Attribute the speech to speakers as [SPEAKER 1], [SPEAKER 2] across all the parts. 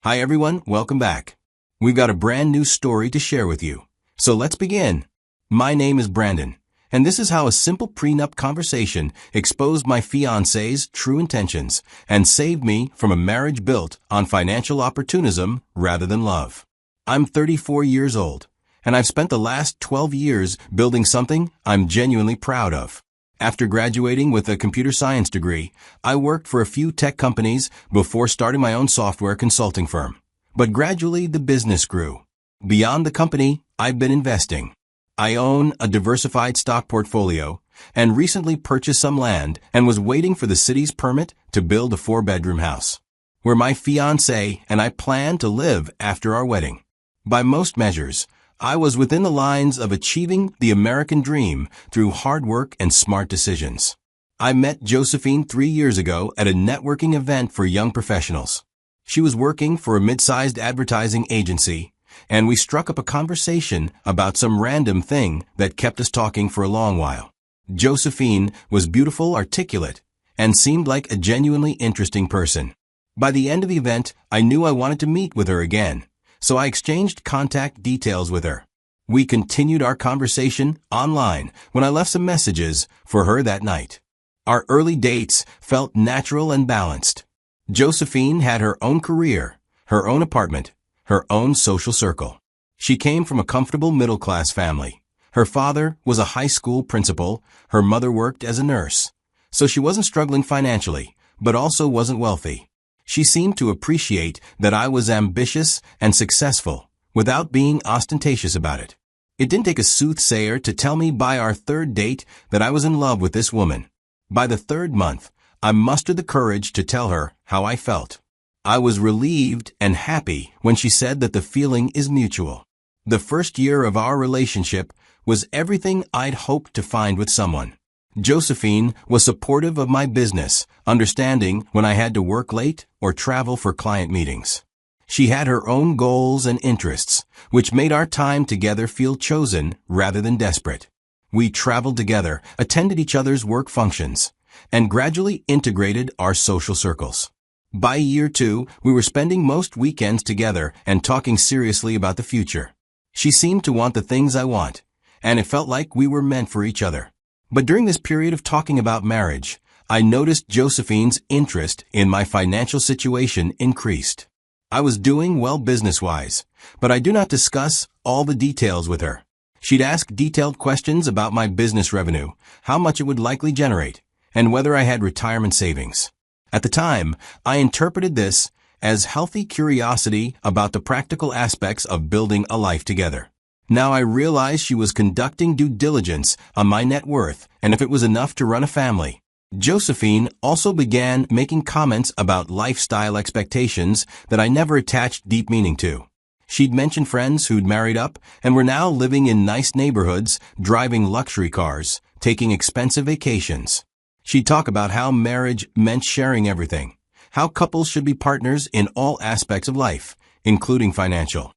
[SPEAKER 1] Hi everyone, welcome back. We've got a brand new story to share with you. So let's begin. My name is Brandon, and this is how a simple prenup conversation exposed my fiancé's true intentions and saved me from a marriage built on financial opportunism rather than love. I'm 34 years old, and I've spent the last 12 years building something I'm genuinely proud of. After graduating with a computer science degree, I worked for a few tech companies before starting my own software consulting firm. But gradually the business grew. Beyond the company, I've been investing. I own a diversified stock portfolio and recently purchased some land and was waiting for the city's permit to build a 4-bedroom house, where my fiancée and I plan to live after our wedding. By most measures, I was within the lines of achieving the American dream through hard work and smart decisions. I met Josephine 3 years ago at a networking event for young professionals. She was working for a mid-sized advertising agency, and we struck up a conversation about some random thing that kept us talking for a long while. Josephine was beautiful, articulate, and seemed like a genuinely interesting person. By the end of the event, I knew I wanted to meet with her again, so I exchanged contact details with her. We continued our conversation online when I left some messages for her that night. Our early dates felt natural and balanced. Josephine had her own career, her own apartment, her own social circle. She came from a comfortable middle-class family. Her father was a high school principal, her mother worked as a nurse. So she wasn't struggling financially, but also wasn't wealthy. She seemed to appreciate that I was ambitious and successful, without being ostentatious about it. It didn't take a soothsayer to tell me by our third date that I was in love with this woman. By the third month, I mustered the courage to tell her how I felt. I was relieved and happy when she said that the feeling is mutual. The first year of our relationship was everything I'd hoped to find with someone. Josephine was supportive of my business, understanding when I had to work late or travel for client meetings. She had her own goals and interests, which made our time together feel chosen rather than desperate. We traveled together, attended each other's work functions, and gradually integrated our social circles. By year 2, we were spending most weekends together and talking seriously about the future. She seemed to want the things I want, and it felt like we were meant for each other. But during this period of talking about marriage, I noticed Josephine's interest in my financial situation increased. I was doing well business-wise, but I do not discuss all the details with her. She'd ask detailed questions about my business revenue, how much it would likely generate, and whether I had retirement savings. At the time, I interpreted this as healthy curiosity about the practical aspects of building a life together. Now I realized she was conducting due diligence on my net worth and if it was enough to run a family. Josephine also began making comments about lifestyle expectations that I never attached deep meaning to. She'd mentioned friends who'd married up and were now living in nice neighborhoods, driving luxury cars, taking expensive vacations. She'd talk about how marriage meant sharing everything, how couples should be partners in all aspects of life, including financial.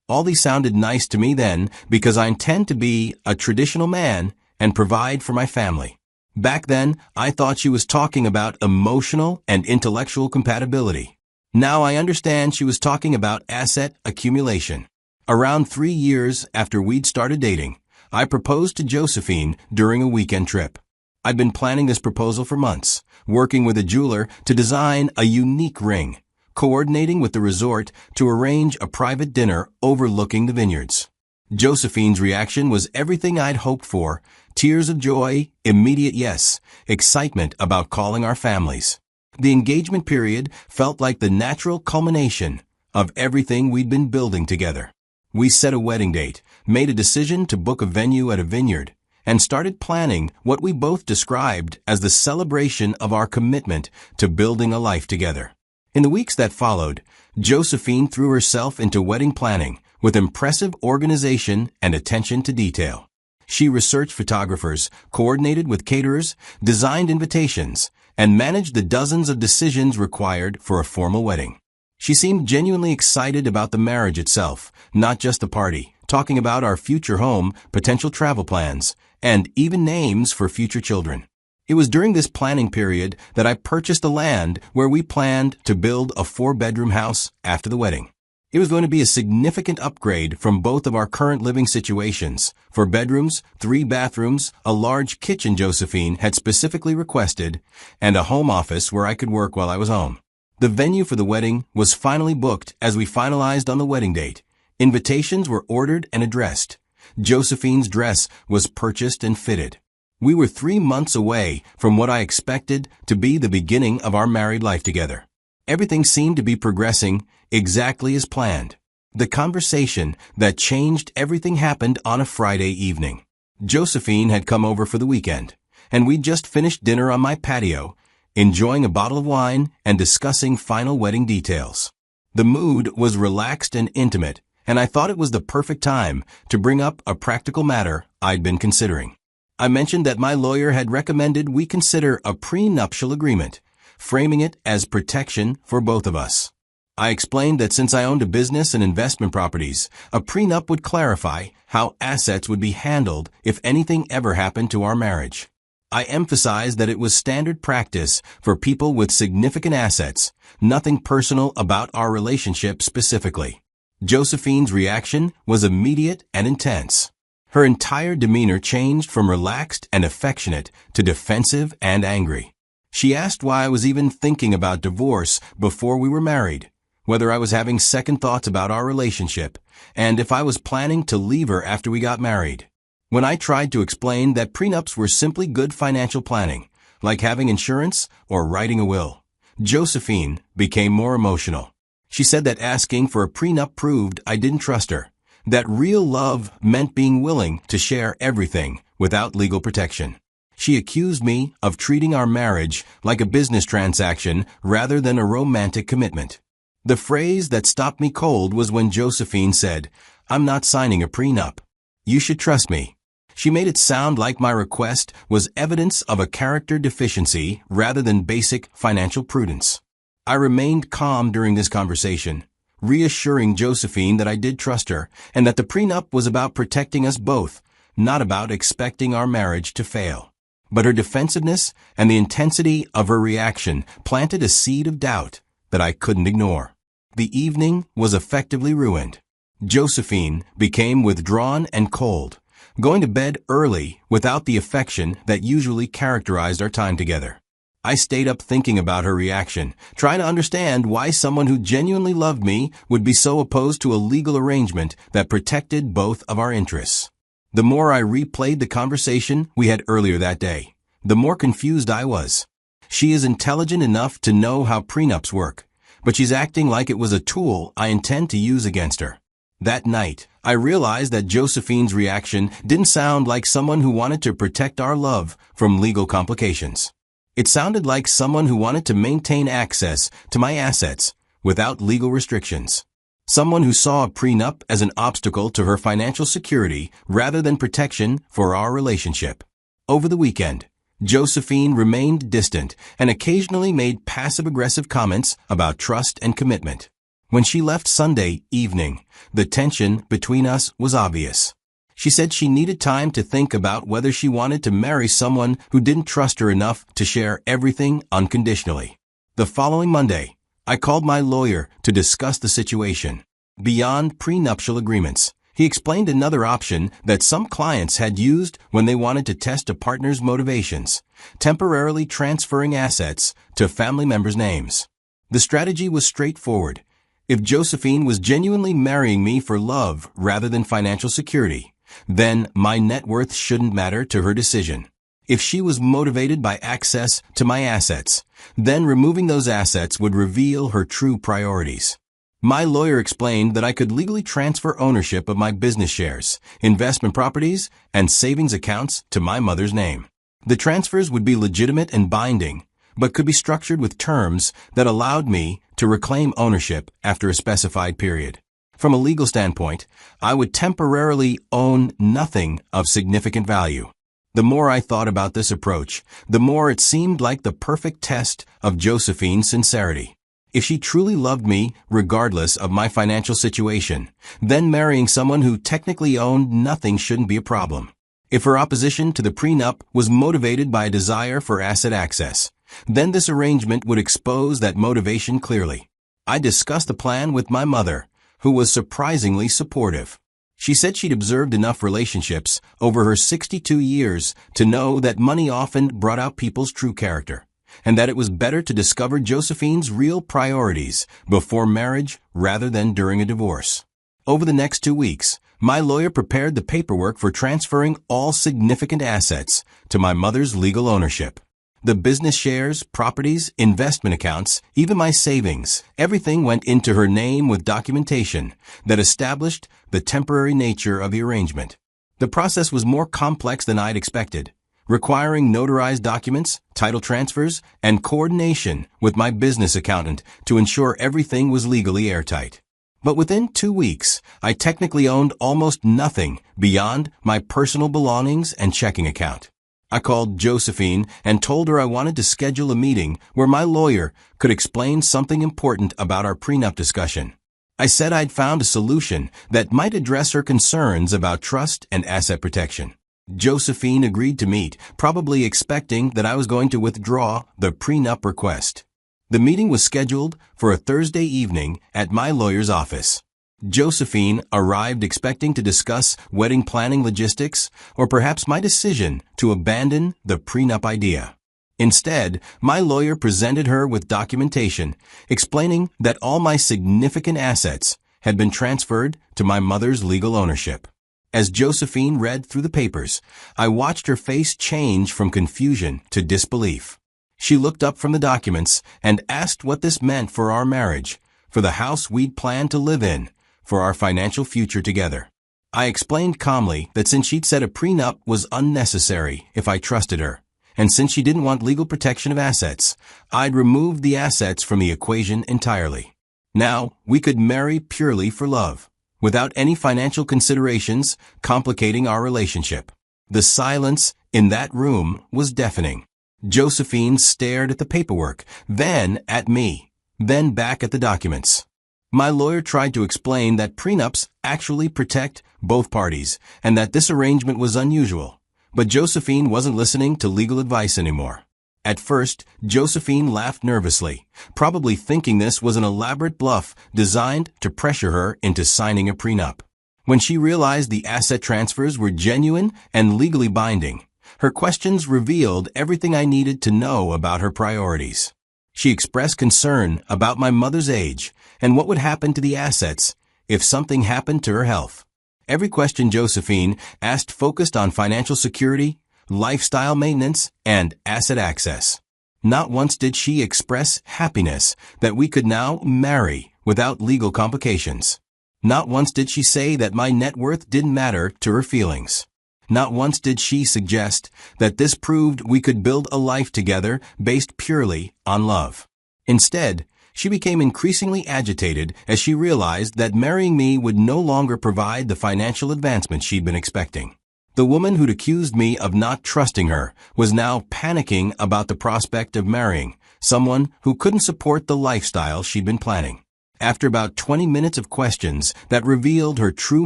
[SPEAKER 1] All these sounded nice to me then because I intend to be a traditional man and provide for my family. Back then, I thought she was talking about emotional and intellectual compatibility. Now I understand she was talking about asset accumulation. Around 3 years after we'd started dating, I proposed to Josephine during a weekend trip. I'd been planning this proposal for months, working with a jeweler to design a unique ring, coordinating with the resort to arrange a private dinner overlooking the vineyards. Josephine's reaction was everything I'd hoped for: tears of joy, immediate yes, excitement about calling our families. The engagement period felt like the natural culmination of everything we'd been building together. We set a wedding date, made a decision to book a venue at a vineyard, and started planning what we both described as the celebration of our commitment to building a life together. In the weeks that followed, Josephine threw herself into wedding planning with impressive organization and attention to detail. She researched photographers, coordinated with caterers, designed invitations, and managed the dozens of decisions required for a formal wedding. She seemed genuinely excited about the marriage itself, not just the party, talking about our future home, potential travel plans, and even names for future children. It was during this planning period that I purchased the land where we planned to build a 4-bedroom house after the wedding. It was going to be a significant upgrade from both of our current living situations. 4 bedrooms, 3 bathrooms, a large kitchen Josephine had specifically requested, and a home office where I could work while I was home. The venue for the wedding was finally booked as we finalized on the wedding date. Invitations were ordered and addressed. Josephine's dress was purchased and fitted. We were 3 months away from what I expected to be the beginning of our married life together. Everything seemed to be progressing exactly as planned. The conversation that changed everything happened on a Friday evening. Josephine had come over for the weekend, and we'd just finished dinner on my patio, enjoying a bottle of wine and discussing final wedding details. The mood was relaxed and intimate, and I thought it was the perfect time to bring up a practical matter I'd been considering. I mentioned that my lawyer had recommended we consider a prenuptial agreement, framing it as protection for both of us. I explained that since I owned a business and investment properties, a prenup would clarify how assets would be handled if anything ever happened to our marriage. I emphasized that it was standard practice for people with significant assets, nothing personal about our relationship specifically. Josephine's reaction was immediate and intense. Her entire demeanor changed from relaxed and affectionate to defensive and angry. She asked why I was even thinking about divorce before we were married, whether I was having second thoughts about our relationship, and if I was planning to leave her after we got married. When I tried to explain that prenups were simply good financial planning, like having insurance or writing a will, Josephine became more emotional. She said that asking for a prenup proved I didn't trust her, that real love meant being willing to share everything without legal protection. She accused me of treating our marriage like a business transaction rather than a romantic commitment. The phrase that stopped me cold was when Josephine said, "I'm not signing a prenup. You should trust me." She made it sound like my request was evidence of a character deficiency rather than basic financial prudence. I remained calm during this conversation, reassuring Josephine that I did trust her and that the prenup was about protecting us both, not about expecting our marriage to fail. But her defensiveness and the intensity of her reaction planted a seed of doubt that I couldn't ignore. The evening was effectively ruined. Josephine became withdrawn and cold, going to bed early without the affection that usually characterized our time together. I stayed up thinking about her reaction, trying to understand why someone who genuinely loved me would be so opposed to a legal arrangement that protected both of our interests. The more I replayed the conversation we had earlier that day, the more confused I was. She is intelligent enough to know how prenups work, but she's acting like it was a tool I intend to use against her. That night, I realized that Josephine's reaction didn't sound like someone who wanted to protect our love from legal complications. It sounded like someone who wanted to maintain access to my assets without legal restrictions. Someone who saw a prenup as an obstacle to her financial security rather than protection for our relationship. Over the weekend, Josephine remained distant and occasionally made passive-aggressive comments about trust and commitment. When she left Sunday evening, the tension between us was obvious. She said she needed time to think about whether she wanted to marry someone who didn't trust her enough to share everything unconditionally. The following Monday, I called my lawyer to discuss the situation. Beyond prenuptial agreements, he explained another option that some clients had used when they wanted to test a partner's motivations, temporarily transferring assets to family members' names. The strategy was straightforward. If Josephine was genuinely marrying me for love rather than financial security, then my net worth shouldn't matter to her decision. If she was motivated by access to my assets, then removing those assets would reveal her true priorities. My lawyer explained that I could legally transfer ownership of my business shares, investment properties, and savings accounts to my mother's name. The transfers would be legitimate and binding, but could be structured with terms that allowed me to reclaim ownership after a specified period. From a legal standpoint, I would temporarily own nothing of significant value. The more I thought about this approach, the more it seemed like the perfect test of Josephine's sincerity. If she truly loved me, regardless of my financial situation, then marrying someone who technically owned nothing shouldn't be a problem. If her opposition to the prenup was motivated by a desire for asset access, then this arrangement would expose that motivation clearly. I discussed the plan with my mother, who was surprisingly supportive. She said she'd observed enough relationships over her 62 years to know that money often brought out people's true character, and that it was better to discover Josephine's real priorities before marriage rather than during a divorce. Over the next 2 weeks, my lawyer prepared the paperwork for transferring all significant assets to my mother's legal ownership. The business shares, properties, investment accounts, even my savings, everything went into her name with documentation that established the temporary nature of the arrangement. The process was more complex than I'd expected, requiring notarized documents, title transfers, and coordination with my business accountant to ensure everything was legally airtight. But within 2 weeks, I technically owned almost nothing beyond my personal belongings and checking account. I called Josephine and told her I wanted to schedule a meeting where my lawyer could explain something important about our prenup discussion. I said I'd found a solution that might address her concerns about trust and asset protection. Josephine agreed to meet, probably expecting that I was going to withdraw the prenup request. The meeting was scheduled for a Thursday evening at my lawyer's office. Josephine arrived expecting to discuss wedding planning logistics or perhaps my decision to abandon the prenup idea. Instead, my lawyer presented her with documentation explaining that all my significant assets had been transferred to my mother's legal ownership. As Josephine read through the papers, I watched her face change from confusion to disbelief. She looked up from the documents and asked what this meant for our marriage, for the house we'd planned to live in, for our financial future together. I explained calmly that since she'd said a prenup was unnecessary if I trusted her, and since she didn't want legal protection of assets, I'd removed the assets from the equation entirely. Now, we could marry purely for love, without any financial considerations complicating our relationship. The silence in that room was deafening. Josephine stared at the paperwork, then at me, then back at the documents. My lawyer tried to explain that prenups actually protect both parties and that this arrangement was unusual, but Josephine wasn't listening to legal advice anymore. At first, Josephine laughed nervously, probably thinking this was an elaborate bluff designed to pressure her into signing a prenup. When she realized the asset transfers were genuine and legally binding, her questions revealed everything I needed to know about her priorities. She expressed concern about my mother's age and what would happen to the assets if something happened to her health. Every question Josephine asked focused on financial security, lifestyle maintenance, and asset access. Not once did she express happiness that we could now marry without legal complications. Not once did she say that my net worth didn't matter to her feelings. Not once did she suggest that this proved we could build a life together based purely on love. Instead, she became increasingly agitated as she realized that marrying me would no longer provide the financial advancement she'd been expecting. The woman who'd accused me of not trusting her was now panicking about the prospect of marrying someone who couldn't support the lifestyle she'd been planning. After about 20 minutes of questions that revealed her true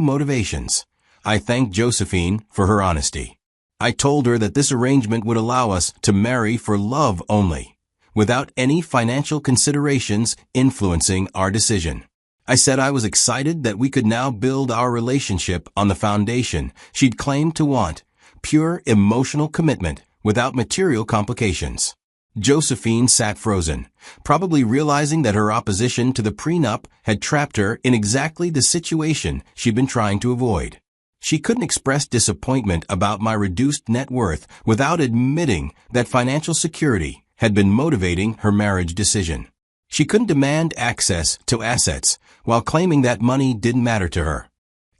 [SPEAKER 1] motivations, I thanked Josephine for her honesty. I told her that this arrangement would allow us to marry for love only, without any financial considerations influencing our decision. I said I was excited that we could now build our relationship on the foundation she'd claimed to want, pure emotional commitment without material complications. Josephine sat frozen, probably realizing that her opposition to the prenup had trapped her in exactly the situation she'd been trying to avoid. She couldn't express disappointment about my reduced net worth without admitting that financial security had been motivating her marriage decision. She couldn't demand access to assets while claiming that money didn't matter to her.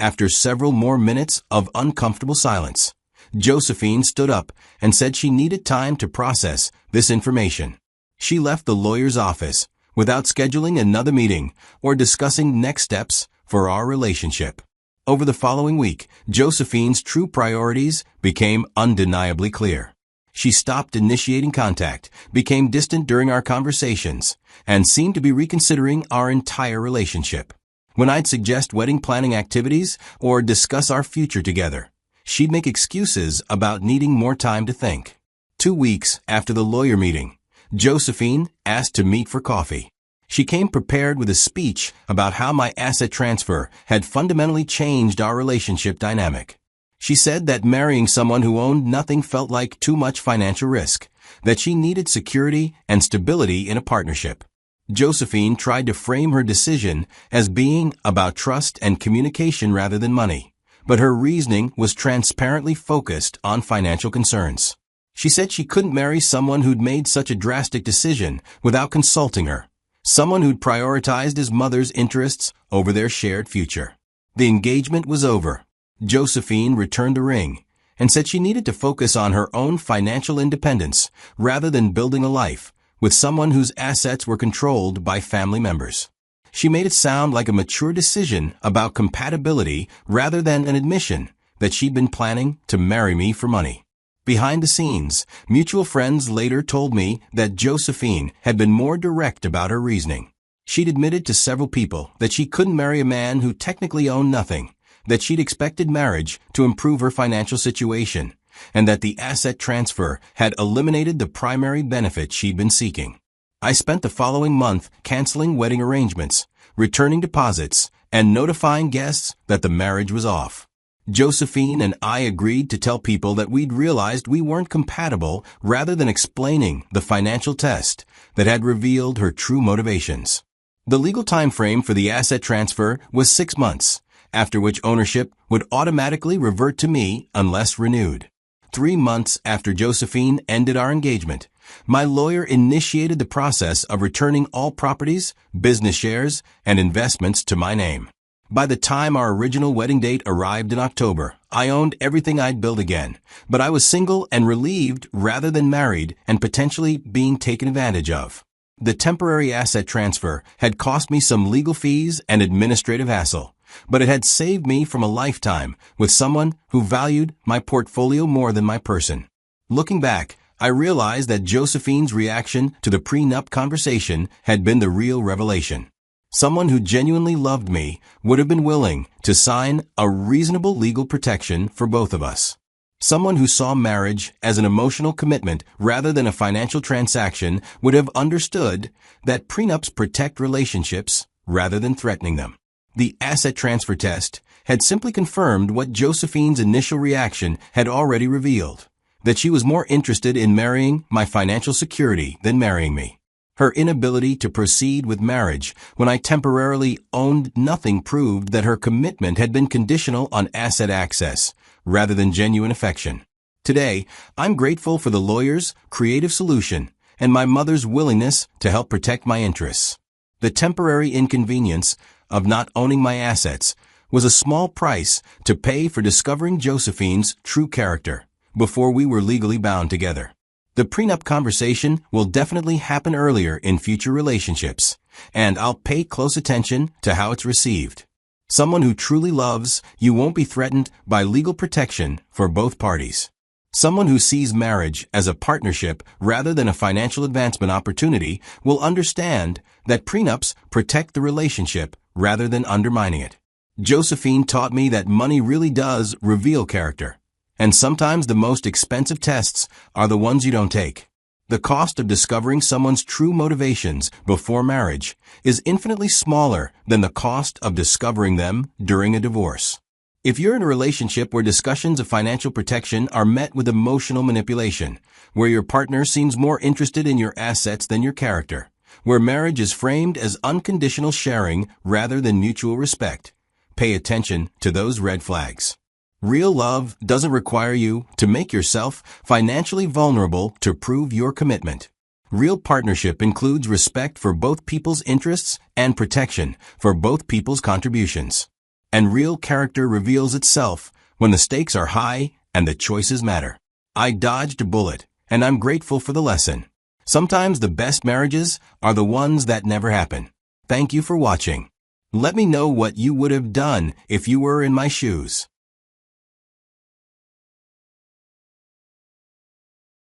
[SPEAKER 1] After several more minutes of uncomfortable silence, Josephine stood up and said she needed time to process this information. She left the lawyer's office without scheduling another meeting or discussing next steps for our relationship. Over the following week, Josephine's true priorities became undeniably clear. She stopped initiating contact, became distant during our conversations, and seemed to be reconsidering our entire relationship. When I'd suggest wedding planning activities or discuss our future together, she'd make excuses about needing more time to think. 2 weeks after the lawyer meeting, Josephine asked to meet for coffee. She came prepared with a speech about how my asset transfer had fundamentally changed our relationship dynamic. She said that marrying someone who owned nothing felt like too much financial risk, that she needed security and stability in a partnership. Josephine tried to frame her decision as being about trust and communication rather than money, but her reasoning was transparently focused on financial concerns. She said she couldn't marry someone who'd made such a drastic decision without consulting her, someone who'd prioritized his mother's interests over their shared future. The engagement was over. Josephine returned the ring and said she needed to focus on her own financial independence rather than building a life with someone whose assets were controlled by family members. She made it sound like a mature decision about compatibility rather than an admission that she'd been planning to marry me for money. Behind the scenes, mutual friends later told me that Josephine had been more direct about her reasoning. She'd admitted to several people that she couldn't marry a man who technically owned nothing, that she'd expected marriage to improve her financial situation, and that the asset transfer had eliminated the primary benefit she'd been seeking. I spent the following month canceling wedding arrangements, returning deposits, and notifying guests that the marriage was off. Josephine and I agreed to tell people that we'd realized we weren't compatible rather than explaining the financial test that had revealed her true motivations. The legal time frame for the asset transfer was 6 months, after which ownership would automatically revert to me unless renewed. 3 months after Josephine ended our engagement, my lawyer initiated the process of returning all properties, business shares, and investments to my name. By the time our original wedding date arrived in October, I owned everything I'd built again, but I was single and relieved rather than married and potentially being taken advantage of. The temporary asset transfer had cost me some legal fees and administrative hassle, but it had saved me from a lifetime with someone who valued my portfolio more than my person. Looking back, I realized that Josephine's reaction to the prenup conversation had been the real revelation. Someone who genuinely loved me would have been willing to sign a reasonable legal protection for both of us. Someone who saw marriage as an emotional commitment rather than a financial transaction would have understood that prenups protect relationships rather than threatening them. The asset transfer test had simply confirmed what Josephine's initial reaction had already revealed, that she was more interested in marrying my financial security than marrying me. Her inability to proceed with marriage when I temporarily owned nothing proved that her commitment had been conditional on asset access rather than genuine affection. Today, I'm grateful for the lawyer's creative solution and my mother's willingness to help protect my interests. The temporary inconvenience of not owning my assets was a small price to pay for discovering Josephine's true character before we were legally bound together. The prenup conversation will definitely happen earlier in future relationships, and I'll pay close attention to how it's received. Someone who truly loves you won't be threatened by legal protection for both parties. Someone who sees marriage as a partnership rather than a financial advancement opportunity will understand that prenups protect the relationship rather than undermining it. Josephine taught me that money really does reveal character. And sometimes the most expensive tests are the ones you don't take. The cost of discovering someone's true motivations before marriage is infinitely smaller than the cost of discovering them during a divorce. If you're in a relationship where discussions of financial protection are met with emotional manipulation, where your partner seems more interested in your assets than your character, where marriage is framed as unconditional sharing rather than mutual respect, pay attention to those red flags. Real love doesn't require you to make yourself financially vulnerable to prove your commitment. Real partnership includes respect for both people's interests and protection for both people's contributions. And real character reveals itself when the stakes are high and the choices matter. I dodged a bullet, and I'm grateful for the lesson. Sometimes the best marriages are the ones that never happen. Thank you for watching. Let me know what you would have done if you were in my shoes.